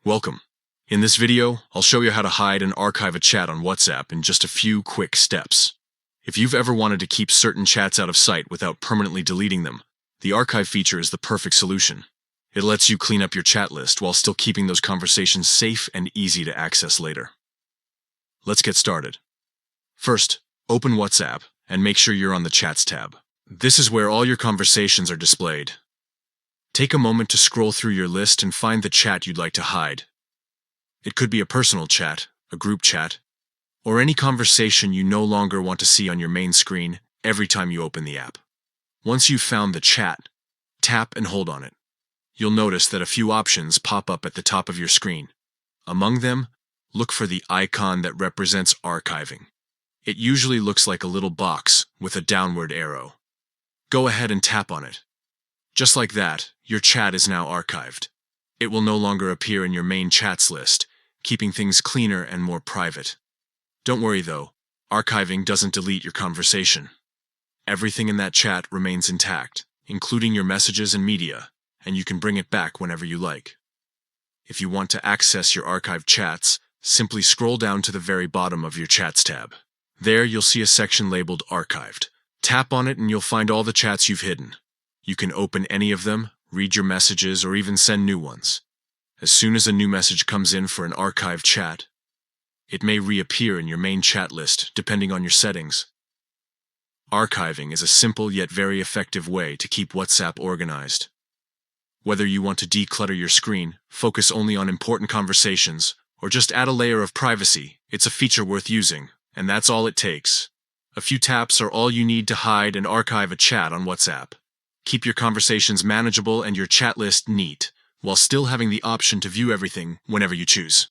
Welcome. In this video, I'll show you how to hide and archive a chat on WhatsApp in just a few quick steps. If you've ever wanted to keep certain chats out of sight without permanently deleting them, the archive feature is the perfect solution. It lets you clean up your chat list while still keeping those conversations safe and easy to access later. Let's get started. First, open WhatsApp and make sure you're on the Chats tab. This is where all your conversations are displayed. Take a moment to scroll through your list and find the chat you'd like to hide. It could be a personal chat, a group chat, or any conversation you no longer want to see on your main screen every time you open the app. Once you've found the chat, tap and hold on it. You'll notice that a few options pop up at the top of your screen. Among them, look for the icon that represents archiving. It usually looks like a little box with a downward arrow. Go ahead and tap on it. Just like that, your chat is now archived. It will no longer appear in your main chats list, keeping things cleaner and more private. Don't worry though, archiving doesn't delete your conversation. Everything in that chat remains intact, including your messages and media, and you can bring it back whenever you like. If you want to access your archived chats, simply scroll down to the very bottom of your Chats tab. There you'll see a section labeled Archived. Tap on it and you'll find all the chats you've hidden. You can open any of them, read your messages, or even send new ones. As soon as a new message comes in for an archived chat, it may reappear in your main chat list, depending on your settings. Archiving is a simple yet very effective way to keep WhatsApp organized. Whether you want to declutter your screen, focus only on important conversations, or just add a layer of privacy, it's a feature worth using, and that's all it takes. A few taps are all you need to hide and archive a chat on WhatsApp. Keep your conversations manageable and your chat list neat, while still having the option to view everything whenever you choose.